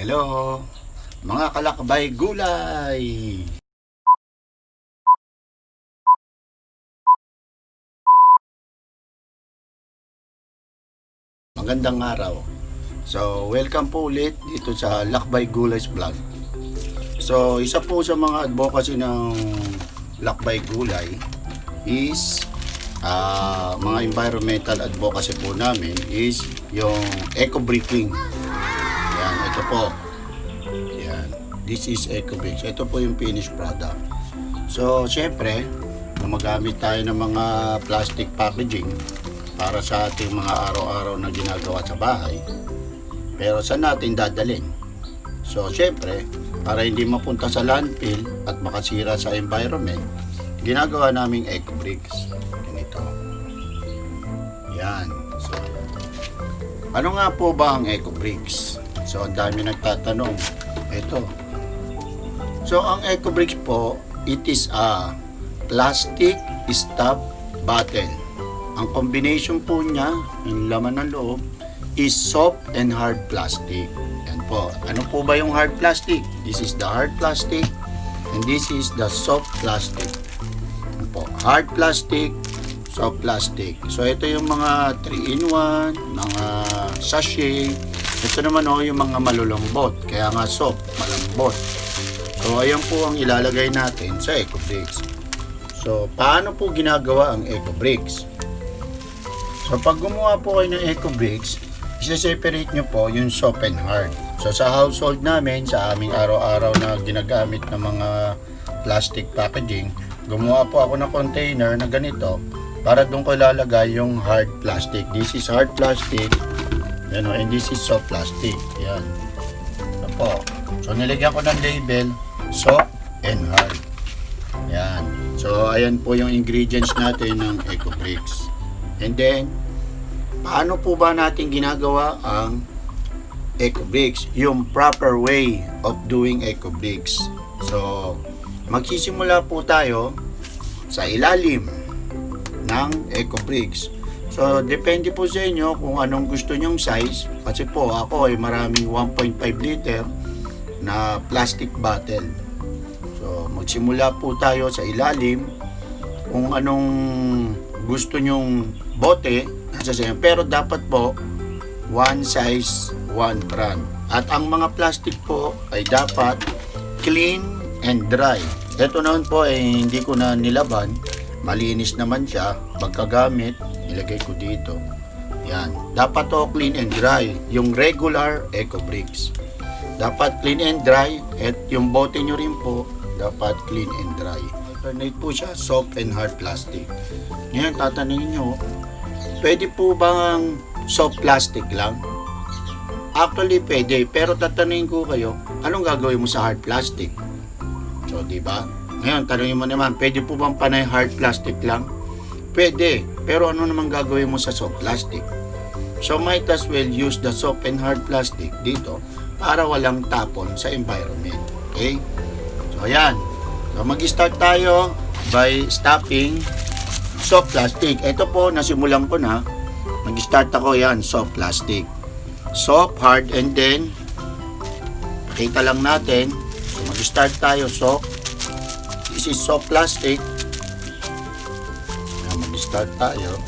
Hello, mga kalakbay gulay! Magandang araw. So, welcome po ulit dito sa Lakbay Gulays Vlog. So, isa po sa mga advocacy ng Lakbay Gulay is mga environmental advocacy po namin is yung ecobricking. Yan, ito po. Yan, this is ecobricks. Ito po yung finished product. So, syempre, gumagamit tayo ng mga plastic packaging para sa ating mga araw-araw na ginagawa sa bahay. Pero saan natin dadalhin? So, syempre, para hindi mapunta sa landfill at makasira sa environment, ginagawa naming ecobricks. Ganito. Yan. So, ano nga po ba ang ecobricks? So, ang dami nagtatanong. Ito. So, ang ecobricks po, it is a plastic stop bottle. Ang combination po niya, yung laman ng loob, is soft and hard plastic. Yan po. Ano po ba yung hard plastic? This is the hard plastic and this is the soft plastic. Yan po. Hard plastic, soft plastic. So, ito yung mga 3-in-1, mga sachet. Ito naman yung mga malulambot. Kaya nga soft, malambot. So, ayan po ang ilalagay natin sa ecobricks. So, paano po ginagawa ang ecobricks? So, pag gumawa po kayo ng ecobricks, isa-separate nyo po yung soft and hard. So, sa household namin, sa aming araw-araw na ginagamit ng mga plastic packaging, gumawa po ako ng container na ganito para doon ko ilalagay yung hard plastic. This is hard plastic, and this is soft plastic. Yan. Ito po. So, nilagyan ko ng label, soft and hard. Yan. So, ayan po yung ingredients natin ng ecobricks. And then, paano po ba natin ginagawa ang ecobricks? Yung proper way of doing ecobricks. So, magsisimula po tayo sa ilalim ng ecobricks. So, depende po sa inyo kung anong gusto nyong size. Kasi po, ako ay maraming 1.5 liter na plastic bottle. So, magsimula po tayo sa ilalim kung anong gusto nyong bote, pero dapat po one size, one brand. At ang mga plastic po ay dapat clean and dry. Ito naman po ay hindi ko na nilaban, malinis naman siya. Pagkagamit, ilagay ko dito. Yan, dapat to clean and dry, yung regular ecobricks. Dapat clean and dry, at yung bote nyo rin po dapat clean and dry. Alternate po siya, soft and hard plastic. Ngayon, tatanungin nyo, pwede po bang soft plastic lang? Actually, pwede. Pero tatanungin ko kayo, anong gagawin mo sa hard plastic? So, diba? Ngayon, tanungin mo naman, pwede po bang panay hard plastic lang? Pwede. Pero ano naman gagawin mo sa soft plastic? So, might as well use the soft and hard plastic dito para walang tapon sa environment. Okay? So, ayan. So, mag-start tayo by stopping soft plastic. Ito po, nasimulan ko na. Mag-start ako, yan, soft plastic. Soft, hard, and then, kita lang natin. So, mag-start tayo, soft. This is soft plastic. Mag-start tayo.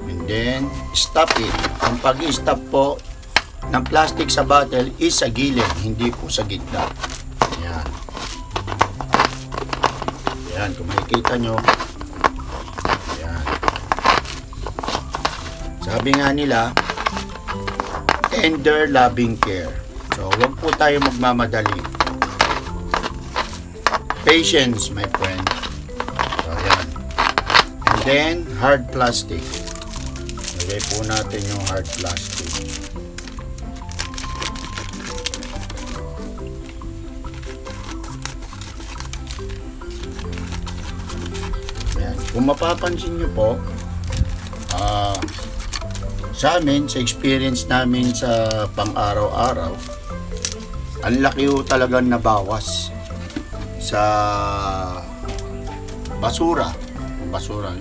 And then, stop it. Ang pag-stop po ng plastic sa bottle is sa gilid, hindi po sa gitna. Yan. Yan, kung makikita nyo. Yan. Sabi nga nila, tender loving care. So, huwag po tayo magmamadali. Patience, my friend. So, yan. And then, hard plastic. Lagay po natin yung hard plastic. Yan. Kung mapapansin nyo po, sa amin, sa experience namin sa pang-araw-araw, ang laki ho talagang nabawas sa basura.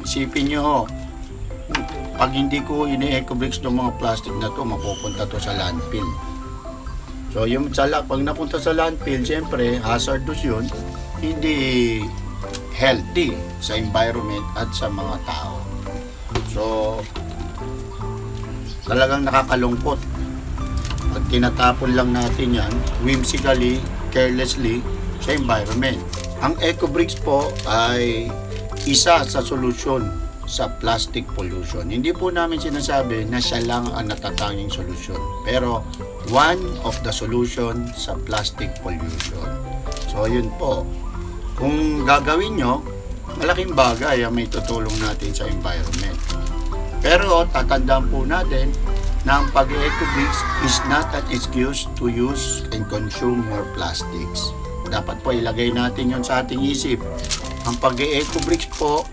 Isipin nyo ho, pag hindi ko ini-ecobricks ng mga plastic na to, mapupunta to sa landfill. So yung pag napunta sa landfill, siyempre hazardous yun, hindi healthy sa environment at sa mga tao. So talagang nakakalungkot pag tinatapon lang natin yan whimsically, carelessly sa environment. Ang Ecobricks po ay isa sa solusyon sa plastic pollution. Hindi po namin sinasabi na siya lang ang natatanging solusyon, pero one of the solution sa plastic pollution. So yun po, kung gagawin nyo, malaking bagay ang may tutulong natin sa environment. Pero tatandaan po natin na ang pag-ecobricks is not an excuse to use and consume more plastics. Dapat po ilagay natin yon sa ating isip. Ang pag-ecobricks po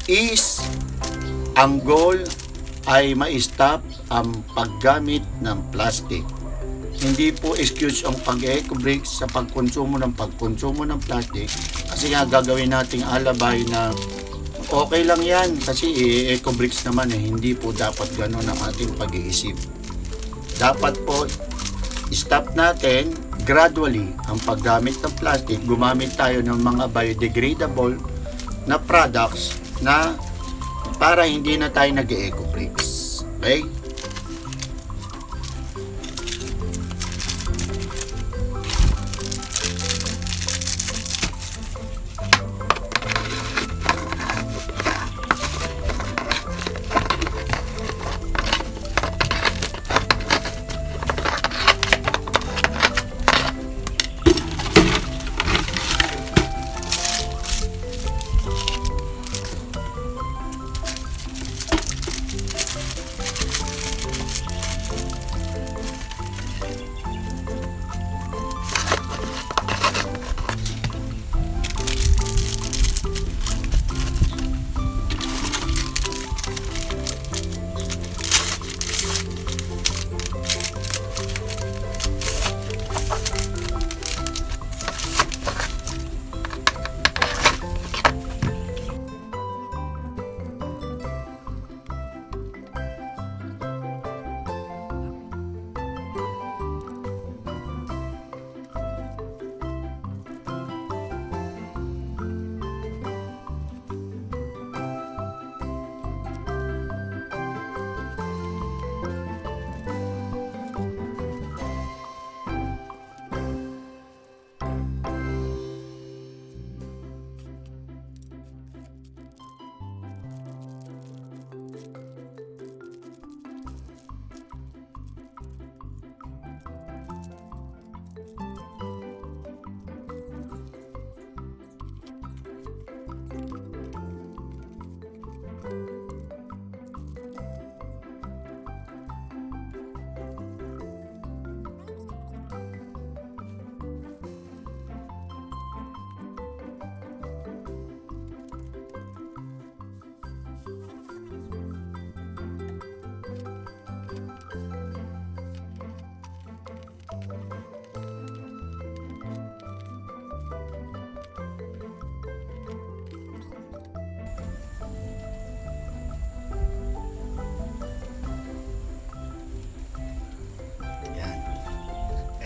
is, ang goal ay ma-stop ang paggamit ng plastic. Hindi po excuse ang pag-ecobricks sa pagkonsumo ng plastic, kasi nga gagawin nating alabay na okay lang yan kasi ecobricks naman hindi po dapat gano'n ang ating pag-iisip. Dapat po stop natin gradually ang paggamit ng plastic, gumamit tayo ng mga biodegradable na products na para hindi na tayo nag-ecobricks. Okay?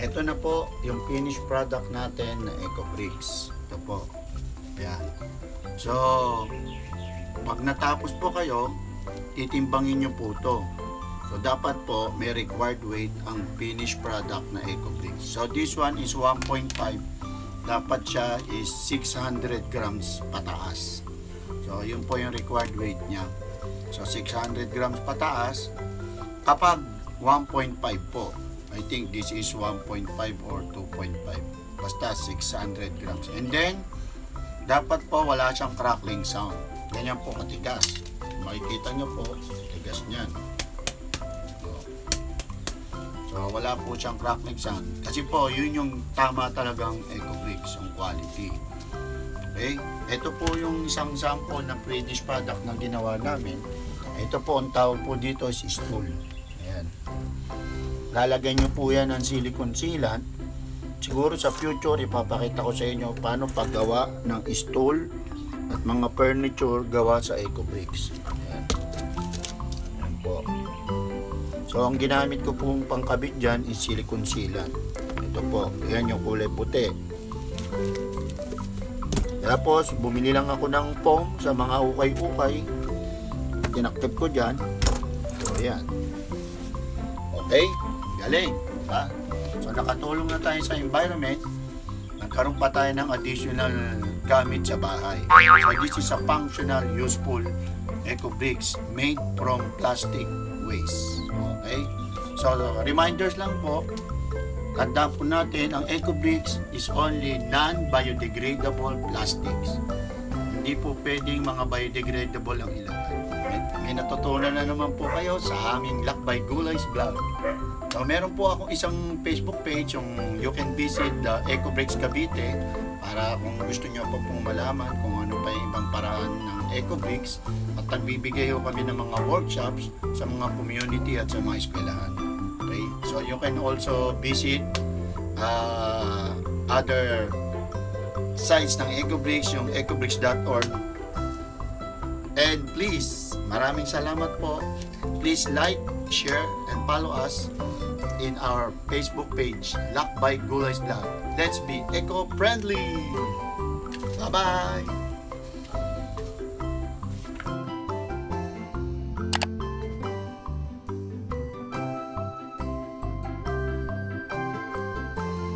Ito na po yung finished product natin na Ecobricks. Ito po. Ayan. So, pag natapos po kayo, titimbangin nyo po ito. So, dapat po may required weight ang finished product na Ecobricks. So, this one is 1.5. Dapat siya is 600 grams pataas. So, yun po yung required weight niya. So, 600 grams pataas kapag 1.5 po. I think this is 1.5 or 2.5. Basta 600 grams. And then, dapat po wala siyang crackling sound. Ganyan po katigas. Makikita nyo po, tigas niyan. So, wala po siyang crackling sound. Kasi po, yun yung tama talagang Ecobricks, yung quality. Okay? Ito po yung isang sample ng finished product na ginawa namin. Ito po, ang tawag po dito is stool. Ayan. Lalagyan nyo po yan ng silicone sealant. Siguro sa future, ipapakita ko sa inyo paano paggawa ng stool at mga furniture gawa sa Ecobricks. Ayan. Ayan po. So ang ginamit ko pong pangkabit dyan is silicone sealant. Ito po, yan yung kulay puti. Tapos bumili lang ako ng foam sa mga ukay-ukay. Tinakip ko dyan. So yan. Okay, galing. Diba? So nakatulong na tayo sa environment. Nagkaroon pa tayo ng additional gamit sa bahay. So this is a functional, useful ecobricks made from plastic waste. Okay? So reminders lang po, tandaan po natin, ang ecobricks is only non-biodegradable plastics. Hindi po pwedeng mga biodegradable ang ilagay. May natutunan na naman po kayo sa aming Lakbay Gulays vlog. So meron po akong isang Facebook page, yung you can visit the Ecobricks Cavite, para kung gusto nyo po pong malaman kung ano pa yung ibang paraan ng ecobricks, at nagbibigay ho kami ng mga workshops sa mga community at sa mga eskwelahan. Okay? So you can also visit other sites ng Ecobricks, yung ecobricks.org. And please, maraming salamat po. Please like, share, and follow us in our Facebook page, Lakbay Gulays Vlog. Let's be eco-friendly! Bye-bye!